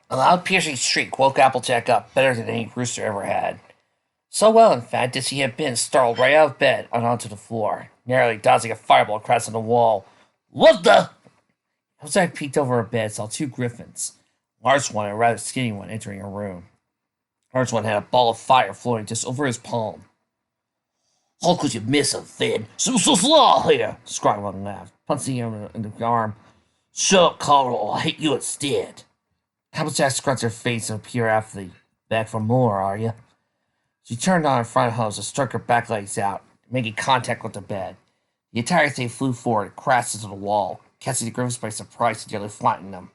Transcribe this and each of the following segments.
A loud piercing shriek woke Applejack up better than any rooster ever had. So well, in fact, did he had been startled right out of bed and onto the floor, narrowly dodging a fireball across on the wall. What the? Applejack peeked over her bed and saw two griffins, a large one and a rather skinny one, entering her room. The large one had a ball of fire floating just over his palm. How could you miss him, Finn? So slow here, Scrotland laughed, punching him in the arm. Shut up, Carl, or I'll hit you instead. Applejack scrunched her face and appeared aptly. Back for more, are you? She turned on her front hose and struck her back legs out, making contact with the bed. The entire thing flew forward and crashed into the wall, catching the griffins by surprise and nearly flattening them.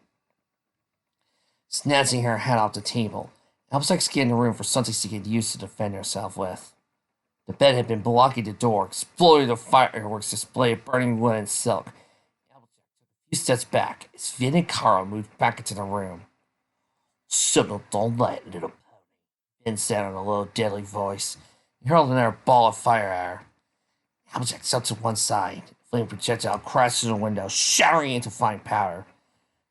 Snatching her hat off the table, Applejack scanned the room for something she could use to defend herself with. The bed had been blocking the door, exploding the fireworks display of burning wood and silk. Applejack took a few steps back as Finn and Carl moved back into the room. Signal don't let, little pony, Finn said in a low, deadly voice. He hurled another ball of fire at her. Applejack jumped to one side. The flame projectile crashed through the window, shattering into fine powder.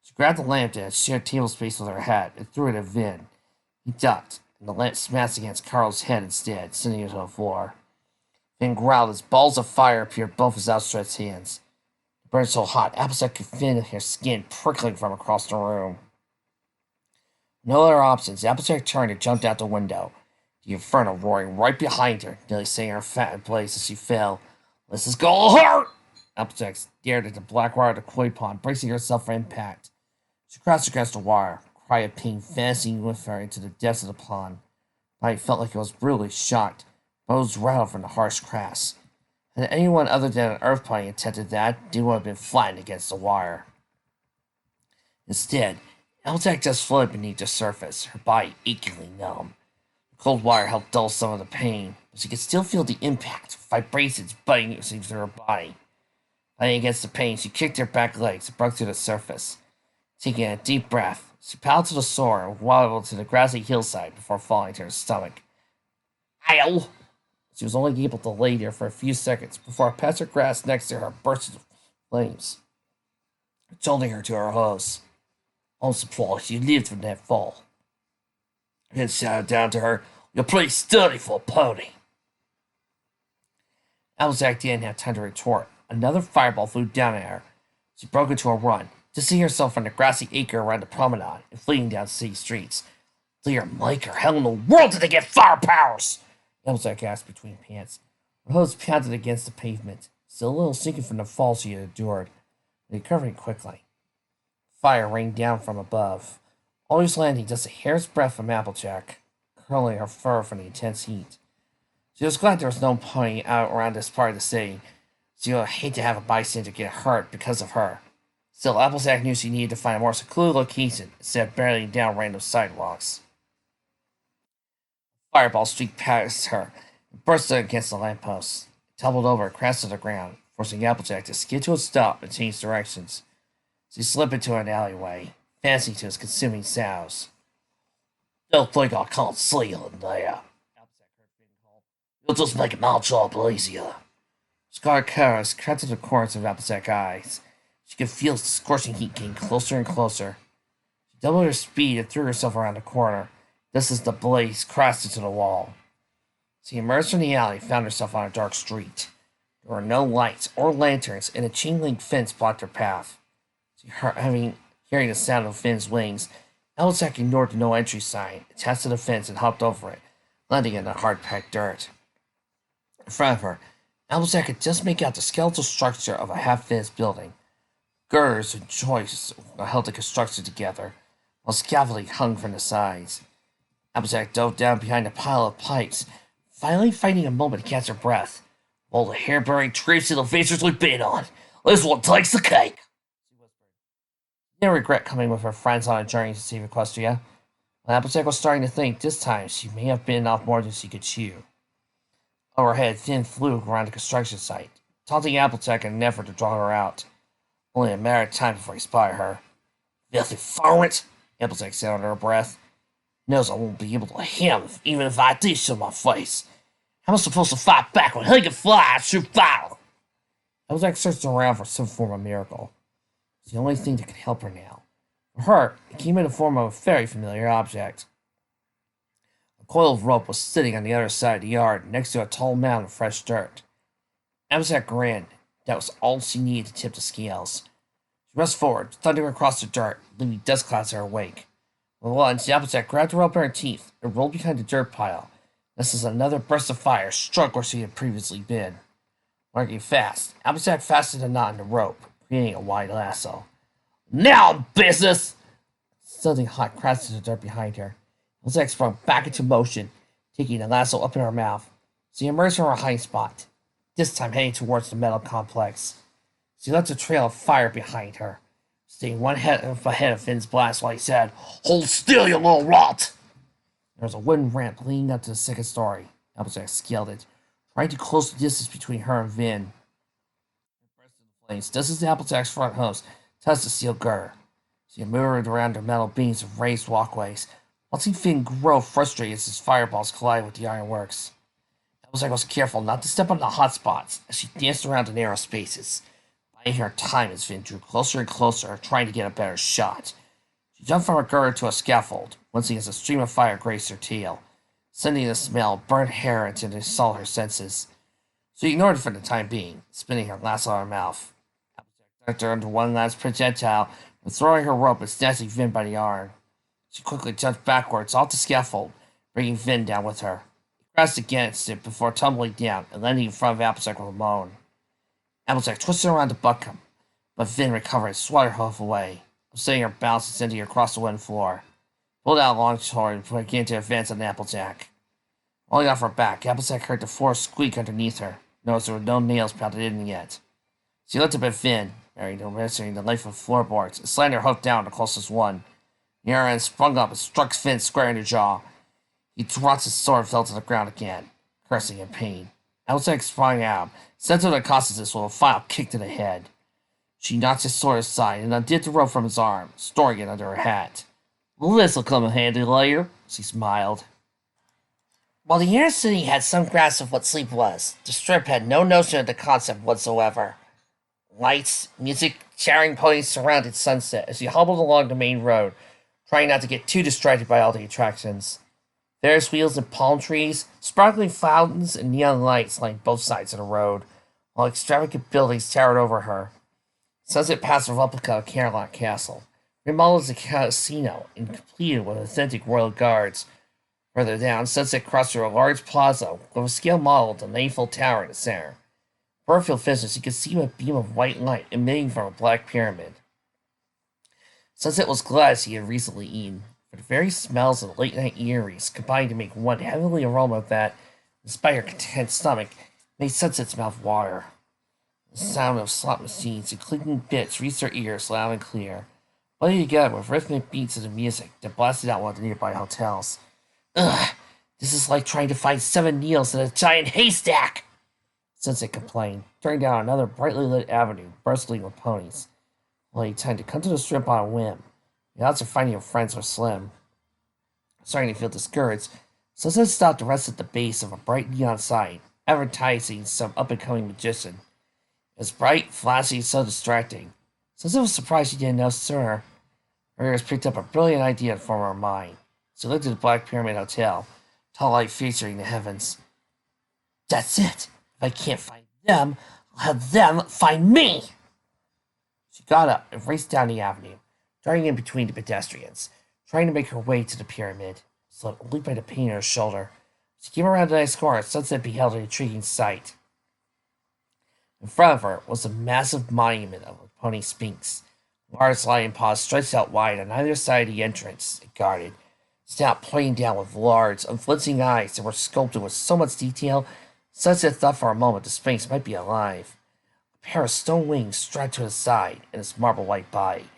She grabbed the lamp that had shared table space with her hat and threw it at Vin. He ducked, and the lamp smashed against Carl's head instead, sending it to the floor. Vin growled as balls of fire appeared both his outstretched hands. It burned so hot, Applejack could feel her skin prickling from across the room. No other options, Applejack turned and jumped out the window, the inferno roaring right behind her, nearly setting her fat in place as she fell. This is go hard! Applejack stared at the black wire of the koi pond, bracing herself for impact. She crouched against the wire, a cry of pain fancying with her into the depths of the pond. Body felt like it was brutally shocked. Bones rattled from the harsh crash. Had anyone other than an earth pony attempted that, they would have been flattened against the wire. Instead, Applejack just floated beneath the surface, her body achingly numb. The cold wire helped dull some of the pain, but she could still feel the impact, vibrations buzzing through her body. Fighting against the pain, she kicked her back legs and broke through the surface. Taking a deep breath, she paddled to the shore and waddled to the grassy hillside before falling to her stomach. Ow! She was only able to lay there for a few seconds before a patch of grass next to her burst into flames, jolting her to her hose. I'm surprised you lived from that fall. Then shouted down to her, "You're pretty sturdy for a pony." Applejack didn't have time to retort. Another fireball flew down at her. She broke into a run, to see herself on the grassy acre around the promenade and fleeing down city streets. Dear Maker, how in the world did they get fire powers? Applejack asked between pants. Her hose pounded against the pavement, still a little sinking from the fall she had endured, but recovering quickly. Fire rained down from above, always landing just a hair's breadth from Applejack, curling her fur from the intense heat. She was glad there was no pony out around this part of the city. She would hate to have a bystander get hurt because of her. Still, Applejack knew she needed to find a more secluded location instead of barreling down random sidewalks. A fireball streaked past her and burst against the lamppost. It tumbled over and crashed to the ground, forcing Applejack to skid to a stop and change directions. She slipped into an alleyway, fancying to its consuming sounds. Don't think I can't see you in there, Applejack heard Finn call. You'll just make my job easier. Scarred colors crept to the corners of Applejack's eyes. She could feel the scorching heat getting closer and closer. She doubled her speed and threw herself around the corner, just as the blaze crashed into the wall. She emerged from the alley and found herself on a dark street. There were no lights or lanterns, and a chain-link fence blocked her path. Hearing the sound of Finn's wings, Applejack ignored the no entry sign, attached to the fence, and hopped over it, landing in the hard-packed dirt. In front of her, Applejack could just make out the skeletal structure of a half-finished building. Girders and joists held the construction together, while scaffolding hung from the sides. Applejack dove down behind a pile of pipes, finally finding a moment to catch her breath. All the hair-bearing trips and adventures we've been on, this one takes the cake, she whispered. She didn't regret coming with her friends on a journey to save Equestria. When Applejack was starting to think this time she may have bitten off more than she could chew. Overhead, Finn flew around the construction site, taunting Applejack in an effort to draw her out. Only a matter of time before he spotted her. Filthy varmint, Applejack said under her breath. Knows I won't be able to hit him even if I did show my face. How am I supposed to fight back when he can fly and shoot fire? Applejack searched around for some form of miracle. It was the only thing that could help her now. For her, it came in the form of a very familiar object. A coil of rope was sitting on the other side of the yard, next to a tall mound of fresh dirt. Applejack grinned. That was all she needed to tip the scales. She rushed forward, thundering across the dirt, leaving dust clouds in her wake. With lunge, the Applejack grabbed the rope in her teeth and rolled behind the dirt pile. This as another burst of fire struck where she had previously been. Working fast, Applejack fastened a knot in the rope, creating a wide lasso. Now, business! Something hot crashed into the dirt behind her. Applejack sprung back into motion, taking the lasso up in her mouth. She emerged from her hiding spot, this time heading towards the metal complex. She left a trail of fire behind her, staying one head ahead of Finn's blast while he said, "Hold still, you little rot!" There was a wooden ramp leading up to the second story. Applejack scaled it, trying to close the distance between her and Vin. Flames, just as the Applejack's front hooves touched the steel girder. She moved around the metal beams of raised walkways, watching Finn grow frustrated as his fireballs collided with the ironworks. Applejack was careful not to step on the hot spots as she danced around the narrow spaces, buying her time as Finn drew closer and closer, trying to get a better shot. She jumped from her girder to a scaffold, wincing as a stream of fire grazed her tail, sending the smell of burnt hair into to dull her senses. She ignored it for the time being, spinning her lasso in her mouth. Applejack ducked her under one last projectile, and throwing her rope and snatching Vin by the arm. She quickly jumped backwards off the scaffold, bringing Vin down with her. He crashed against it before tumbling down and landing in front of Applejack with a moan. Applejack twisted around to buck him, but Vin recovered and swatted her hoof away, upsetting her balance and sending her across the wooden floor. Pulled out a long sword and began to advance on Applejack. Rolling off her back, Applejack heard the floor squeak underneath her, noticed there were no nails pounded in yet. She looked up at Finn, measuring the length of floorboards, and slammed her hoof down the closest one. The other end sprung up and struck Finn square in the jaw. He dropped his sword and fell to the ground again, cursing in pain. Applejack sprang out, sent him to consciousness with a vile kick to the head. She knocked his sword aside and undid the rope from his arm, storing it under her hat. "Well, this'll come in handy later," she smiled. While the inner city had some grasp of what sleep was, the Strip had no notion of the concept whatsoever. Lights, music, chattering ponies surrounded Sunset as she hobbled along the main road, trying not to get too distracted by all the attractions. Ferris wheels and palm trees, sparkling fountains, and neon lights lined both sides of the road, while extravagant buildings towered over her. Sunset passed a replica of Camelot Castle, remodeled as a casino and completed with authentic royal guards. Further down, Sunset crossed through a large plaza with a scale model of the Eiffel Tower in the center. Peripheral visitors, you could see a beam of white light emitting from a black pyramid. Sunset was glad she had recently eaten, for the very smells of late-night eateries combined to make one heavenly aroma that, despite her content stomach, made Sunset's mouth water. The sound of slot machines and clinking bits reached her ears loud and clear, blending together with rhythmic beats of the music that blasted out one of the nearby hotels. "Ugh, this is like trying to find 7 needles in a giant haystack!" Sunset complained, turning down another brightly lit avenue, bustling with ponies. Well, he time to come to the Strip on a whim. The odds of finding her friends were slim. Starting to feel discouraged, Sunset stopped to rest at the base of a bright neon sign, advertising some up-and-coming magician. It was bright, flashy, and so distracting. Sunset was surprised she didn't know sooner. Her ears picked up a brilliant idea to form her mind. She looked at the Black Pyramid Hotel, tall light featuring the heavens. "That's it! If I can't find them, I'll have them find me!" She got up and raced down the avenue, darting in between the pedestrians, trying to make her way to the pyramid, slowed only by the pain in her shoulder. She came around the nice corner, Sunset beheld an intriguing sight. In front of her was a massive monument of a pony sphinx. Large lion paws stretched out wide on either side of the entrance it guarded, snout pointing down with large, unflinching eyes that were sculpted with so much detail, Sunset thought for a moment the sphinx might be alive. A pair of stone wings stretched to its side and its marble-white body.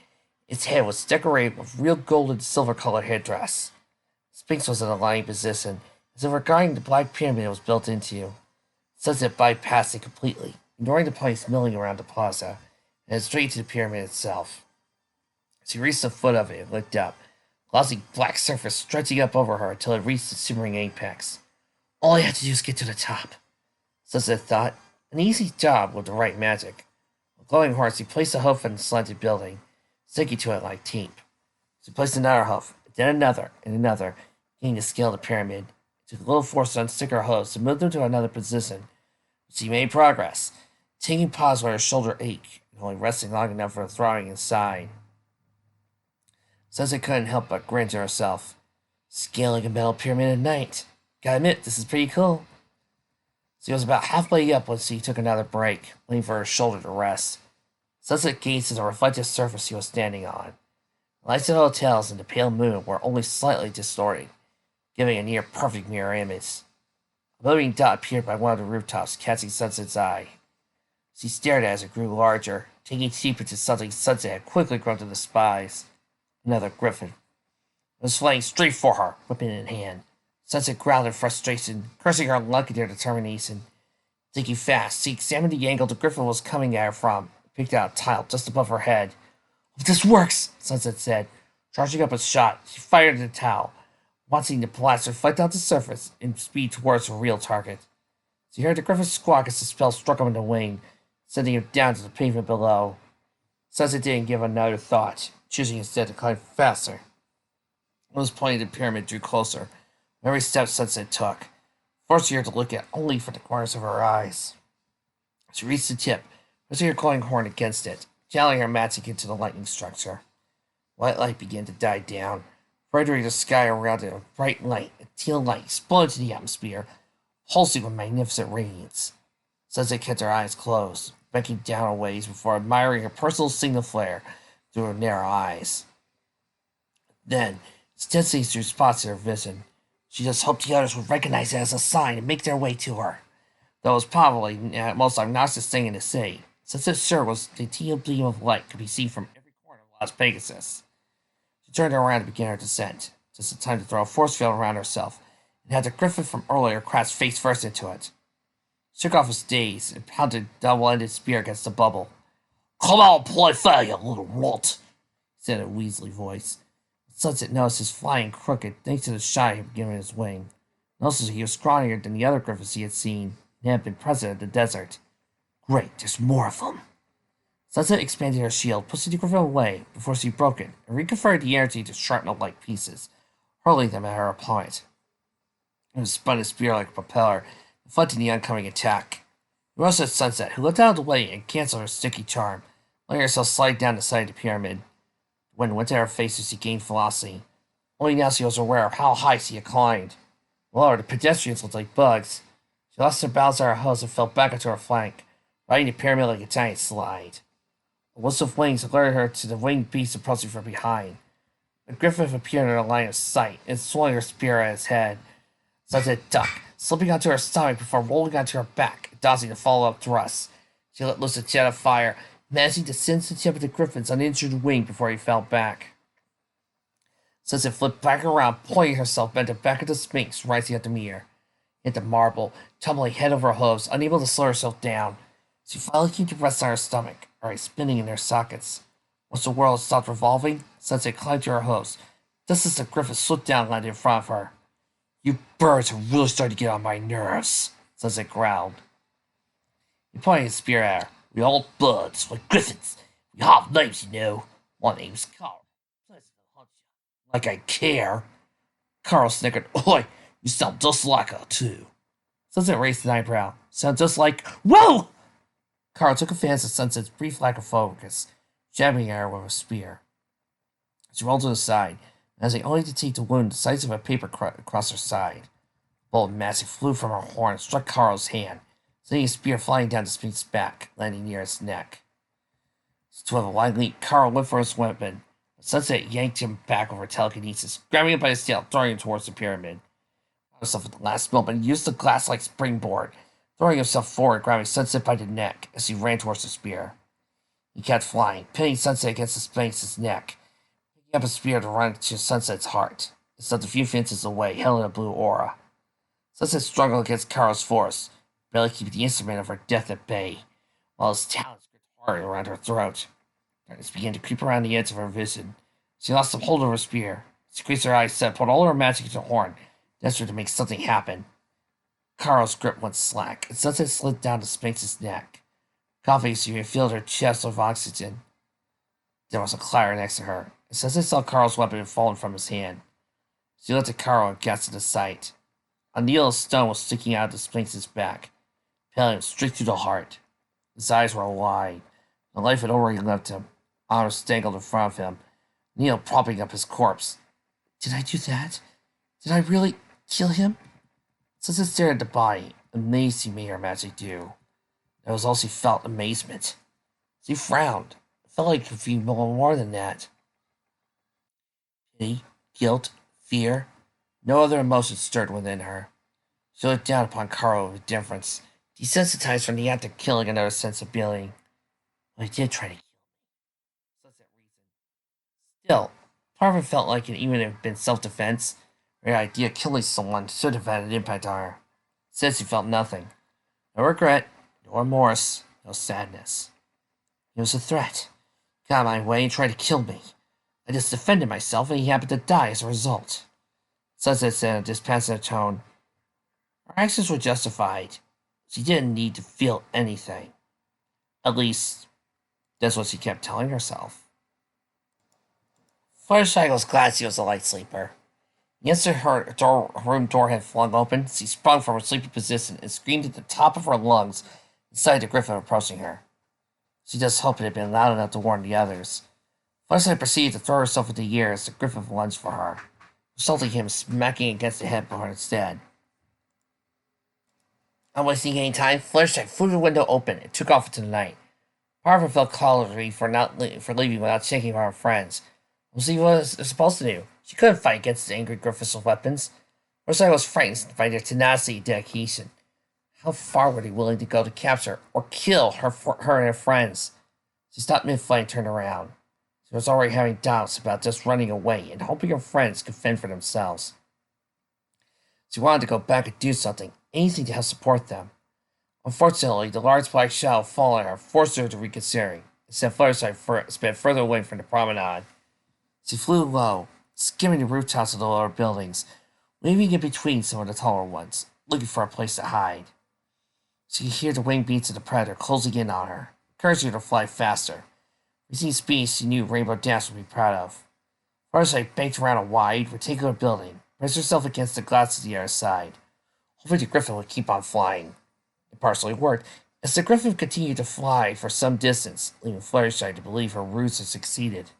Its head was decorated with real gold and silver-colored headdress. The sphinx was in a lying position, as if regarding the black pyramid it was built into. Sunset bypassed it completely, ignoring the ponies milling around the plaza, and headed straight to the pyramid itself. She reached the foot of it and looked up, glossy black surface stretching up over her until it reached its simmering apex. All I had to do is get to the top. Sunset thought, an easy job with the right magic. With glowing horse, he placed a hoof in the slanted building, sticking to it like tape. She placed another hoof, then another, and another, gaining the scale of the pyramid. It took a little force to unstick her hooves and move them to another position. She made progress, taking pause where her shoulder ached, and only resting long enough for the throbbing inside. Sunset couldn't help but grin to herself. Scaling a metal pyramid at night. Gotta admit, this is pretty cool. She was about halfway up when she took another break, leaning for her shoulder to rest. Sunset gazed at the reflective surface she was standing on. The lights of the hotels and the pale moon were only slightly distorted, giving a near-perfect mirror image. A moving dot appeared by one of the rooftops, catching Sunset's eye. She stared at it as it grew larger, taking shape into something Sunset had quickly grown to despise. Another griffin. It was flying straight for her, weapon in hand. Sunset growled in frustration, cursing her luck and her determination. Thinking fast, she examined the angle the griffin was coming at her from, and picked out a tile just above her head. "If this works," Sunset said. Charging up a shot, she fired at the towel, watching the blast reflect off the surface and speed towards her real target. She heard the griffin squawk as the spell struck him in the wing, sending him down to the pavement below. Sunset didn't give another thought, choosing instead to climb faster. Those pointing at the pyramid drew closer. Every step Sunset took, forcing her to look at only from the corners of her eyes. She reached the tip, pressing her glowing horn against it, channeling her magic into the lightning structure. White light began to die down, rendering the sky around it a bright light, a teal light exploded into the atmosphere, pulsing with magnificent radiance. Sunset kept her eyes closed, blinking down a ways before admiring her personal signal flare through her narrow eyes. Then, intensity drew spots in her vision. She just hoped the others would recognize it as a sign and make their way to her. That was probably the most obnoxious thing to say, since it sure was the teal beam of light could be seen from every corner of Las Pegasus. She turned around and began her descent, just in time to throw a force field around herself, and had the griffin from earlier crash face first into it. She shook off his daze and pounded a double-ended spear against the bubble. "Come on, play fair, you little runt," he said in a Weasley voice. Sunset noticed his flying crooked thanks to the shot he had given his wing. Noticed he was scrawnier than the other griffins he had seen, and had been present at the desert. Great, there's more of them. Sunset expanded her shield, pushing the griffin away before she broke it, and reconverted the energy to shrapnel-like pieces, hurling them at her opponent. It was spun his spear like a propeller, deflecting the oncoming attack. He rushed at Sunset, who looked out of the way and canceled her sticky charm, letting herself slide down the side of the pyramid. The wind went to her face as she gained velocity. Only now she was aware of how high she had climbed. Below her, the pedestrians looked like bugs. She lost her balance on her hose and fell back onto her flank, riding the pyramid like a giant slide. A whistle of wings alerted her to the winged beast approaching from behind. A griffin appeared in her line of sight and swung her spear at its head. Sunset ducked, slipping onto her stomach before rolling onto her back and dodging the follow-up thrust. She let loose a jet of fire, managing to singe the tip of the griffin's uninjured wing before he fell back. Sunset flipped back around, pointing herself bent the back of the Sphinx, rising at the mirror. Hit the marble, tumbling head over hooves, unable to slow herself down. She finally came to rest on her stomach, her eyes spinning in their sockets. Once the world stopped revolving, Sunset climbed to her hooves, just as the griffin swooped down and landed in front of her. "You birds are really starting to get on my nerves," Sunset growled. He pointed his spear at her. "We all birds, we're griffins. We have names, you know. My name's Carl. Pleasant to hunt you. Like I care." Carl snickered. "Oi, you sound just like her, too." Sunset raised an eyebrow. "Sound just like... Whoa!" Carl took offense at Sunset's brief lack of focus, jabbing at her with a spear. She rolled to the side, as they only to take the wound the size of a paper across her side. A bolt of magic flew from her horn and struck Carl's hand, sending his spear flying down the Sphinx's back, landing near its neck. To have a wide leap, Carl went for his weapon, but Sunset yanked him back over telekinesis, grabbing him by his tail, throwing him towards the pyramid. He himself at the last moment and used the glass-like springboard, throwing himself forward, grabbing Sunset by the neck as he ran towards the spear. He kept flying, pinning Sunset against the Sphinx's neck, picking up a spear to run to Sunset's heart. It stopped a few inches away, held in a blue aura. Sunset struggled against Carl's force, barely keeping the instrument of her death at bay, while his talons gripped hard around her throat. Darkness began to creep around the edge of her vision. She lost some hold of her spear. She squeezed her eyes shut, put all her magic into her horn, desperate to make something happen. Carl's grip went slack, and Sunset slid down the Sphinx's neck. Coughing, she refilled her chest with oxygen. There was a clatter next to her, Sensei saw Carl's weapon fallen from his hand. She looked at Carl and gasped at the sight. A needle of stone was sticking out of the Sphinx's back, pelling him straight through the heart. His eyes were wide. The life had already left him. Arms dangled in front of him, needle propping up his corpse. Did I do that? Did I really kill him? Sensei stared at the body, amazed he made her magic do. There was also felt amazement. She frowned. It felt like it could be more than that. Pity, guilt, fear. No other emotion stirred within her. She looked down upon Carl with indifference, desensitized from the act of killing another sensibility. Well, he did try to kill me. Such that reason. Still, part of it felt like it even if it had been self-defense, the idea of killing someone should have had an impact on her. Instead, she felt nothing. No regret, no remorse, no sadness. It was a threat. Got in my way and tried to kill me. I just defended myself and he happened to die as a result. Sunset said in a dispassionate tone. Her actions were justified. She didn't need to feel anything. At least, that's what she kept telling herself. Fluttershy was glad she was a light sleeper. Yesterday her room door had flung open. She sprung from her sleeping position and screamed at the top of her lungs inside the griffin approaching her. She just hoped it had been loud enough to warn the others. Fluttershy proceeded to throw herself into the air as the griffin lunged for her, resulting in him smacking against the head behind instead. Not wasting any time, Fluttershy flew the window open and took off into the night. Part of her felt cowardly for leaving without checking on her friends. Well, she was supposed to do. She couldn't fight against the angry griffins with weapons. Fluttershy was frightened by their tenacity and dedication. How far were they willing to go to capture or kill her and her friends? She stopped mid-flight and turned around. She was already having doubts about just running away and hoping her friends could fend for themselves. She wanted to go back and do something, anything to help support them. Unfortunately, the large black shadow following her forced her to reconsider, and sent Fluttershy sped further away from the promenade. She flew low, skimming the rooftops of the lower buildings, weaving in between some of the taller ones, looking for a place to hide. She could hear the wing beats of the predator closing in on her, encouraging her to fly faster. Reaching speeds she knew Rainbow Dash would be proud of. Fluttershy banked around a wide, rectangular building, braced herself against the glass to the other side, hoping the griffin would keep on flying. It partially worked, as the griffin continued to fly for some distance, leaving Fluttershy to believe her ruse had succeeded.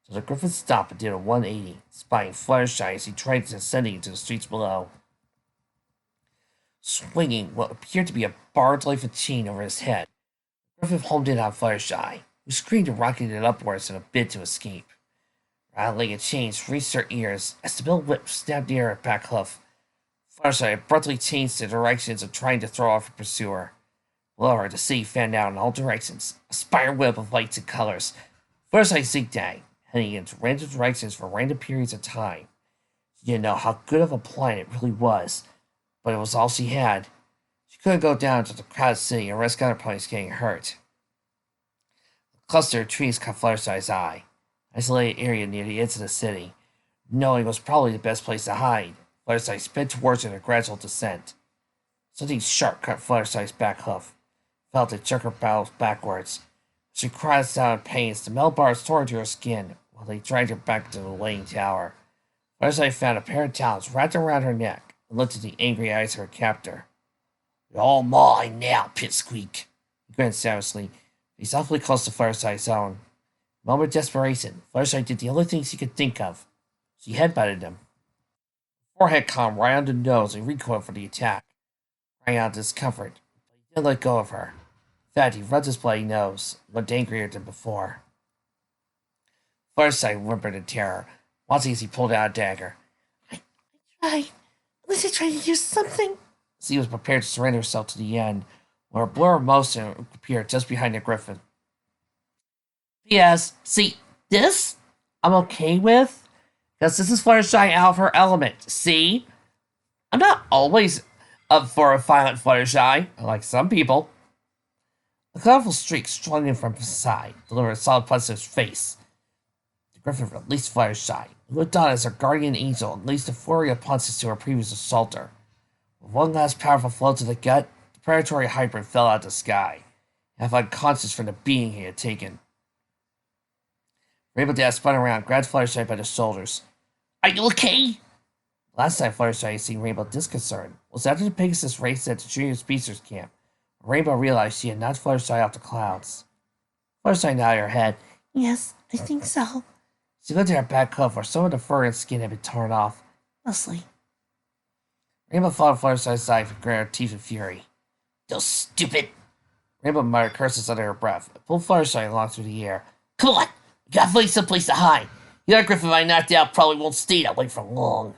So the griffin stopped and did a 180, spying Fluttershy as he tried descending into the streets below. Swinging what appeared to be a barbed life chain over his head, the griffin homed in on Fluttershy, who screamed and rocketed upwards in a bid to escape. Rattling and chains reached her ears as the middle whip snapped near her back hoof. Fluttershy abruptly changed the directions of trying to throw off her pursuer. Below her, the sea fanned out in all directions, a spiral web of lights and colors. Fluttershy zigzagged, heading into random directions for random periods of time. She didn't know how good of a plan it really was, but it was all she had. She couldn't go down to the crowded city and risk other ponies getting hurt. A cluster of trees caught Fluttershy's eye, an isolated area near the edge of the city. Knowing it was probably the best place to hide, Fluttershy sped towards it in a gradual descent. Something sharp cut Fluttershy's back hoof, felt it jerk her bowels backwards. She cried out in pain as the metal bars tore into her skin while they dragged her back to the laying tower. Fluttershy found a pair of talons wrapped around her neck and looked into the angry eyes of her captor. You're all mine now, Pipsqueak, he grinned savagely. He's awfully close to Fluttershy's own. In a moment of desperation, Fluttershy did the only thing she could think of. She headbutted him. Her forehead caught him right on the nose and recoiled for the attack, crying out in discomfort, but he didn't let go of her. In fact, he rubbed his bloody nose, and looked angrier than before. Fluttershy whimpered in terror, watching as he pulled out a dagger. I tried. At least I tried to do something. She was prepared to surrender herself to the end, when a blur of motion appeared just behind the griffin. P.S. See, this I'm okay with, because this is Fluttershy out of her element. See? I'm not always up for a violent Fluttershy, like some people. A colorful streak strung in from his side, delivering a solid punch to his face. The griffin released Fluttershy, who looked on as her guardian angel unleashed a flurry of punches to her previous assaulter. With one last powerful blow to the gut, the predatory hybrid fell out of the sky, half unconscious from the beating he had taken. Rainbow Dash spun around, grabbed Fluttershy by the shoulders. Are you okay? Last time Fluttershy had seen Rainbow disconcerted was after the Pegasus race at the Junior Speedsters camp. Rainbow realized she had knocked Fluttershy off the clouds. Fluttershy nodded her head. Yes, I think so. She looked at her back hoof where some of the fur and skin had been torn off. Mostly. Rainbow followed Fluttershy's side with her teeth in fury. Those stupid! Rainbow muttered curses under her breath and pulled Fluttershy along through the air. Come on! We gotta find someplace to hide. The other Griffin I knocked out probably won't stay that way for long.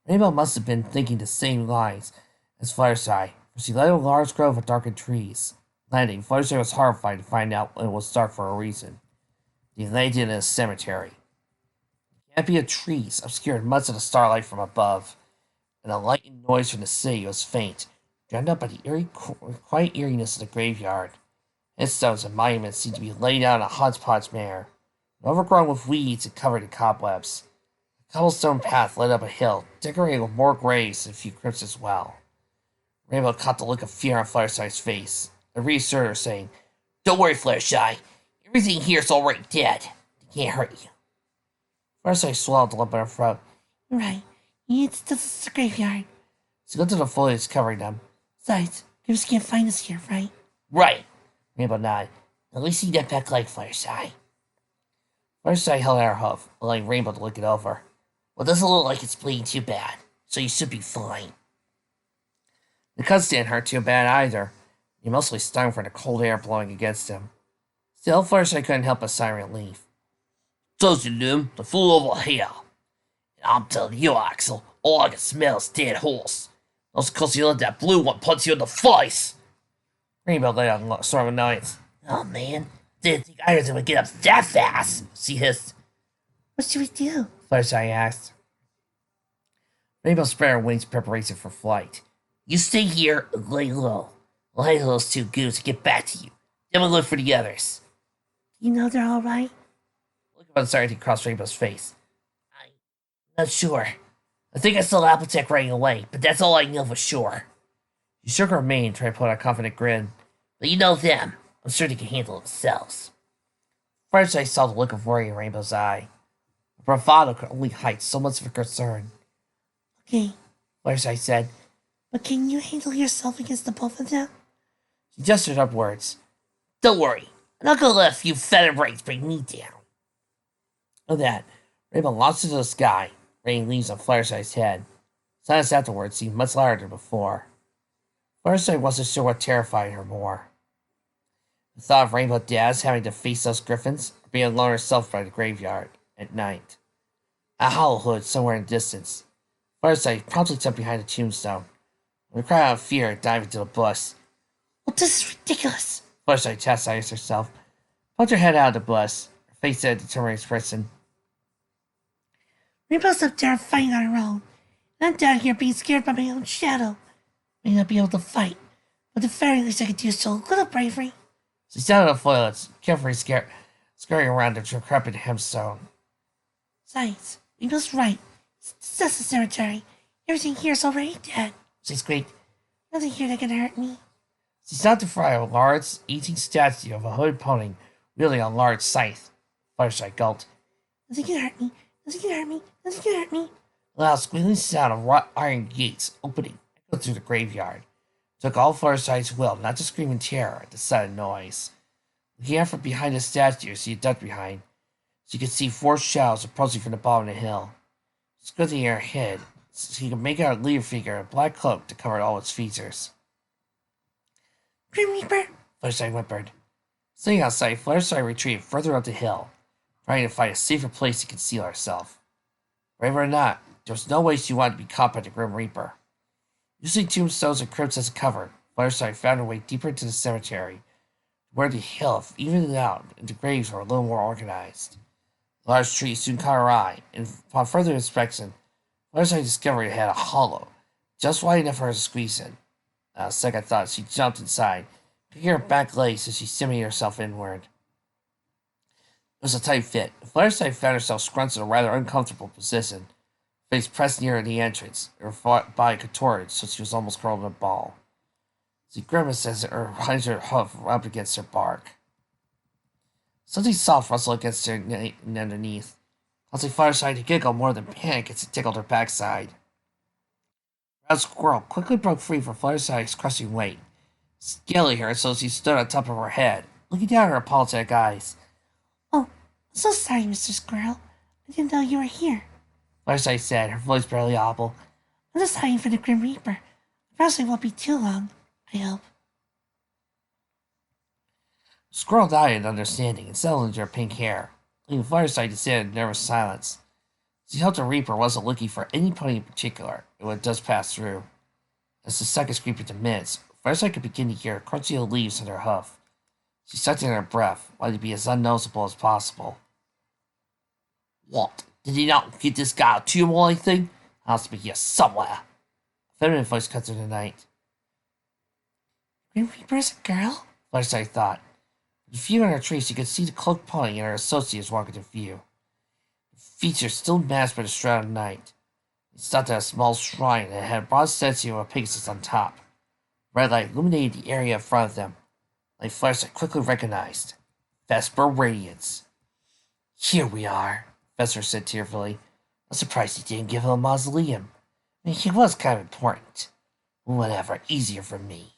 Rainbow must have been thinking the same lines as Fluttershy, for she led a large grove of darkened trees. Landing, Fluttershy was horrified to find out it was dark for a reason. They landed in a cemetery. The canopy of trees obscured much of the starlight from above, and the light and noise from the city was faint, drowned out by the quiet eeriness of the graveyard. Headstones and monuments seemed to be laid out in a hodgepodge manner, overgrown with weeds and covered in cobwebs. A cobblestone path led up a hill, decorated with more graves and a few crypts as well. Rainbow caught the look of fear on Fluttershy's face, and reassured her, saying, Don't worry, Fluttershy. Everything here's already dead. They can't hurt you. Fluttershy swallowed the lump in her throat. You're right. It's just a graveyard. She looked at the foliage covering them. Besides, Griffins can't find us here, right? Right. Rainbow nodded. At least see that back leg, Fluttershy. Fluttershy held out her hoof, allowing Rainbow to look it over. Well, it doesn't look like it's bleeding too bad, so you should be fine. The cuts didn't hurt too bad either. He mostly stung from the cold air blowing against him. Still, Fluttershy couldn't help but sigh relief. Doesn't him, the fool over here. And I'm telling you, Axel, all I can smell is dead horse. That's because you let that blue one punch you in the face. Rainbow let out a sort of annoyance. Oh man, didn't think I was gonna get up that fast. She hissed. What should we do? Fluttershy asked. Rainbow spread her wings in preparation for flight. You stay here and lay low. I'll hide those two goons and get back to you. Then we'll look for the others. You know they're all right? Look of uncertainty across Rainbow's face. I'm not sure. I think I saw Applejack running away, but that's all I know for sure. She shook her mane, trying to put on a confident grin. But you know them. I'm sure they can handle themselves. Fluttershy saw the look of worry in Rainbow's eye. Bravado could only hide so much of her concern. Okay, Fluttershy said. But can you handle yourself against the both of them? She gestured upwards. Don't worry. I'm not gonna let a few feather braids bring me down. With that, Rainbow launched into the sky, raining leaves on Fluttershy's head. Silence afterwards seemed much louder than before. Fluttershy wasn't sure what terrified her more. The thought of Rainbow Dash having to face those griffins, or being alone herself by the graveyard at night. A hollow hood somewhere in the distance. Fluttershy promptly jumped behind a tombstone. With a cry out of fear, it dived into the bush. Well, this is ridiculous, Fluttershy chastised herself. Pulled her head out of the bush, her face had a determined expression. Rainbow's up there fighting on her own, and I'm down here being scared by my own shadow. May not be able to fight, but the very least I could do is show a little bravery. She sat on the foliage, carefully scurrying around the decrepit hemstone. Besides, Rainbow's right. It's just a cemetery. Everything here is already dead. She squeaked. Nothing here that can hurt me. She stopped in front of a large, aging statue of a hooded pony wielding a large scythe. Fluttershy gulped. Nothing can hurt me. Nothing can hurt me. Nothing can hurt me. A loud squealing sound of wrought iron gates opening echoed through the graveyard. It took all Fluttershy's will not to scream in terror at the sudden noise. Looking out from behind the statue she had ducked behind, she could see 4 shadows approaching from the bottom of the hill. Squinting her head, she could make out a leader figure in a black cloak to cover all its features. Grim Reaper! Fluttershy whimpered. Sitting outside, Fluttershy retreated further up the hill, trying to find a safer place to conceal herself. Brave or not, there was no way she wanted to be caught by the Grim Reaper. Using tombstones and crypts as a cover, Fluttershy found her way deeper into the cemetery, where the hill evened out and the graves were a little more organized. The large tree soon caught her eye, and upon further inspection, Fluttershy discovered it had a hollow, just wide enough for her to squeeze in. On a second thought, she jumped inside, picking her back legs as she simulated herself inward. It was a tight fit. Fluttershy found herself scrunched in a rather uncomfortable position, face pressed near the entrance, her body contorted so she was almost curled in a ball. She grimaced as her hinder hoof rubbed against her bark. Something soft rustled against her underneath, causing Fluttershy to giggle more than panic as it tickled her backside. Red Squirrel quickly broke free from Fluttershy's crushing weight, scaling her so she stood on top of her head, looking down at her apologetic eyes. Oh, I'm so sorry, Mr. Squirrel. I didn't know you were here. Fluttershy said, her voice barely audible. I'm just hiding from the Grim Reaper. The processing won't be too long, I hope. The squirrel nodded in understanding and settled into her pink hair, leaving Fluttershy to sit in nervous silence. She hoped the Reaper wasn't looking for any pony in particular it would just pass through. As the seconds crept into minutes, Fluttershy could begin to hear the crunching of leaves in her hoof. She sucked in her breath, wanting to be as unnoticeable as possible. What? Did he not get this guy a tube or anything? I must be here somewhere. A feminine voice cut through the night. Grim Reaper's a girl? Fluttershy thought. With a few in her tree, she could see the cloaked pony and her associates walking to view. The features still masked by the shroud of night. They stopped at a small shrine that had a bronze statue of a Pegasus on top. Red light illuminated the area in front of them. Like Fluttershy quickly recognized. Vesper Radiance. Here we are, Vesper said tearfully. I'm surprised he didn't give him a mausoleum. I mean, he was kind of important. Whatever, easier for me.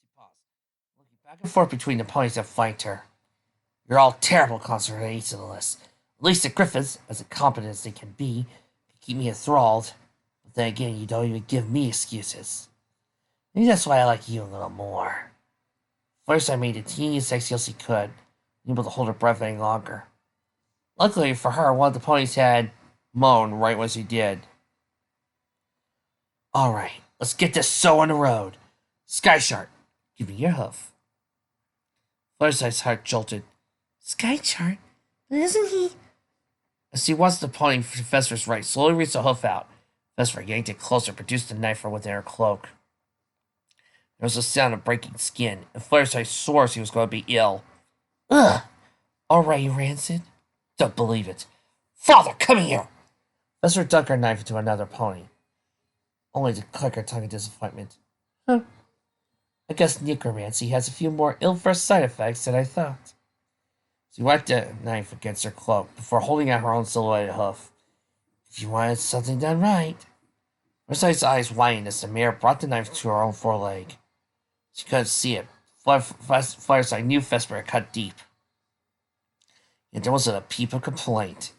She paused, looking back and forth between the ponies that flanked her. You're all terrible conservationists. At least the Griffins, as incompetent as they can keep me enthralled. But then again, you don't even give me excuses. Maybe that's why I like you a little more. First, I made the teeniest exhale she could, unable to hold her breath any longer. Luckily for her, one of the ponies had moaned right when she did. Alright, let's get this show on the road. Sky Shark, give me your hoof. Fluttershy's heart jolted. Sky Shark? But isn't he? As she watched the pony to Vesper's right slowly reach the hoof out, Vesper yanked it closer and produced the knife from within her cloak. There was a sound of breaking skin, and Fluttershy swore she was going to be ill. Ugh! Alright, you rancid. Don't believe it. Father, come here! Vesper dug her knife into another pony, only to click her tongue in disappointment. Huh. I guess necromancy has a few more ill-versed side effects than I thought. She wiped the knife against her cloak before holding out her own silhouetted hoof. If you wanted something done right. Fluttershy's eyes widened as the mare brought the knife to her own foreleg. She couldn't see it. Fluttershy knew Vesper had cut deep. Yet there wasn't a peep of complaint.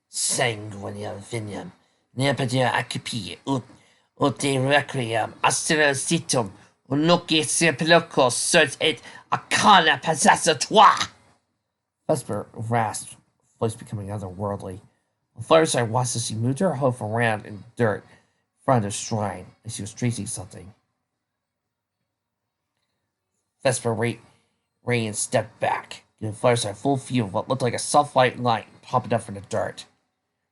Sanguinium vinium, nepedia accipi, ut requiem, asterositum, unoque sepulchros, cert et arcana passatoire. Vesper rasped, voice becoming otherworldly. Fluttershy watched as she moved her hoof around in dirt in front of the shrine, as she was tracing something. Vesper Radiance stepped back, giving Fluttershy a full view of what looked like a soft white light popping up from the dirt.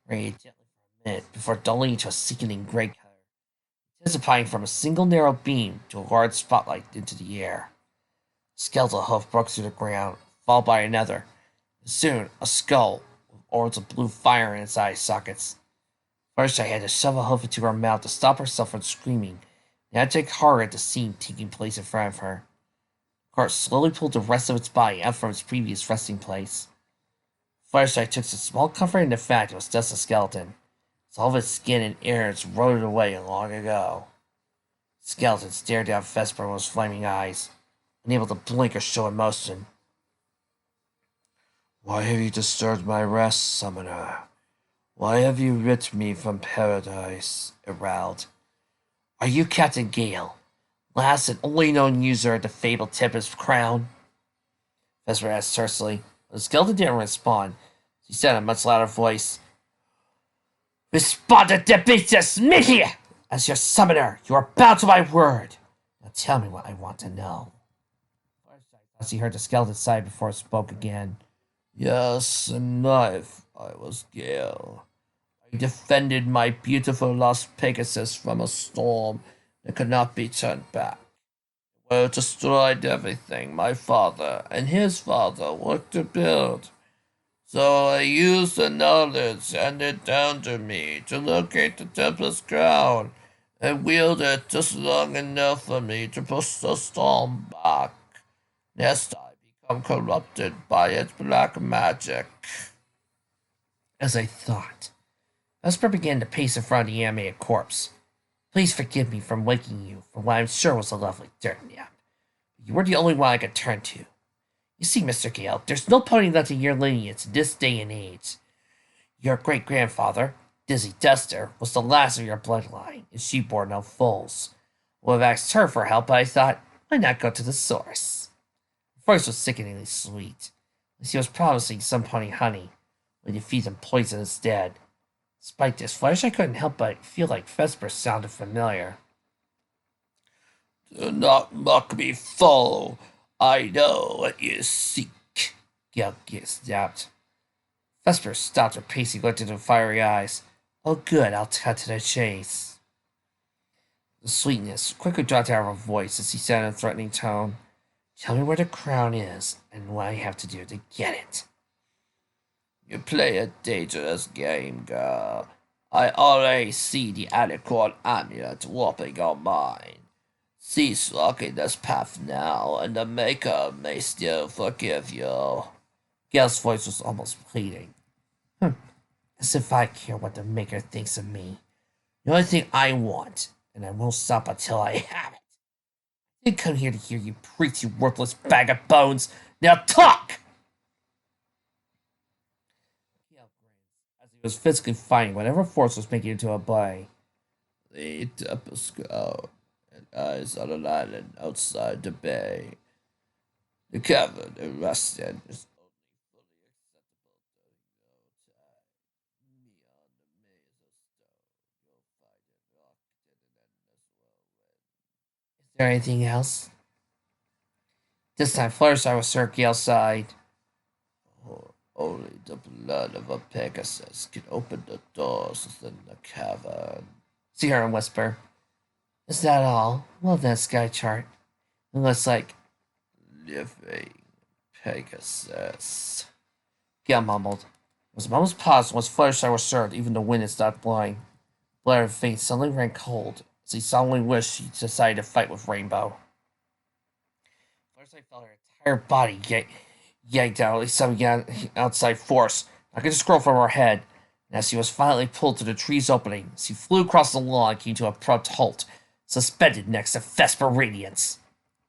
Radiant gently for a minute before dulling into a sickening gray color, intensifying from a single narrow beam to a large spotlight into the air. A skeletal hoof broke through the ground, followed by another. Soon, a skull with orbs of blue fire in its eye sockets. Fluttershy had to shove a hoof into her mouth to stop herself from screaming, and had to take horror at the scene taking place in front of her. The cart slowly pulled the rest of its body out from its previous resting place. Fluttershy took some small comfort in the fact it was just a skeleton, as all of its skin and innards rotted away long ago. The skeleton stared down Vesper with his flaming eyes, unable to blink or show emotion. Why have you disturbed my rest, summoner? Why have you ripped me from paradise? It growled. Are you Captain Gale, last and only known user of the fabled Tempest Crown? Vesper asked tersely. The skeleton didn't respond. She said in a much louder voice, Respond to Debetus Mickey! As your summoner, you are bound to my word. Now tell me what I want to know. As he heard the skeleton sigh before it spoke again. Yes, a knife. I was Gale. I defended my beautiful lost Pegasus from a storm that could not be turned back. It would have destroyed everything my father and his father worked to build. So I used the knowledge handed down to me to locate the Tempest Crown and wield it just long enough for me to push the storm back. Next I I'm corrupted by its black magic. As I thought, Vesper began to pace in front of the animated corpse. Please forgive me for waking you for what I'm sure was a lovely dirt nap. You were the only one I could turn to. You see, Mr. Gale, there's no pony left in your lineage in this day and age. Your great-grandfather, Dizzy Duster, was the last of your bloodline, and she bore no foals. I would have asked her for help, but I thought, why not go to the source? Her voice was sickeningly sweet, as he was promising some pony honey when you feed them poison instead. Despite this flesh, I couldn't help but feel like Vesper sounded familiar. Do not mock me, fool. I know what you seek, Gale snapped. Vesper stopped her pacing, looked into the fiery eyes. Oh, good, I'll cut to the chase. The sweetness quickly dropped out of her voice as he said in a threatening tone, Tell me where the crown is and what I have to do to get it. You play a dangerous game, girl. I already see the alicorn amulet warping your mind. Cease walking this path now, and the Maker may still forgive you. Gale's voice was almost pleading. As if I care what the Maker thinks of me. The only thing I want, and I won't stop until I have it. I didn't come here to hear you preach, you worthless bag of bones. Now talk! Gale grinned as he was physically fighting whatever force was making it into a bay. The Tepusco and eyes on an island outside the bay. The cavern arrested is Is there anything else? This time, Fluttershy was Sir Gale's side. Oh, only the blood of a Pegasus can open the doors within the cavern. See her and whisper. Is that all? Well then, Sky Chart. It looks like living Pegasus. Gale mumbled. There was a moment's pause once Fluttershy was sure even the wind had stopped blowing. Blair's face suddenly ran cold as he solemnly wished he decided to fight with Rainbow. Fluttershy felt her entire body yanked out, at least some outside force, knocking the scroll from her head, and as she was violently pulled to the tree's opening, she flew across the lawn and came to a abrupt halt, suspended next to Vesper Radiance.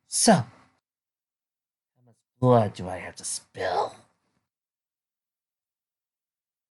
So, how much blood do I have to spill?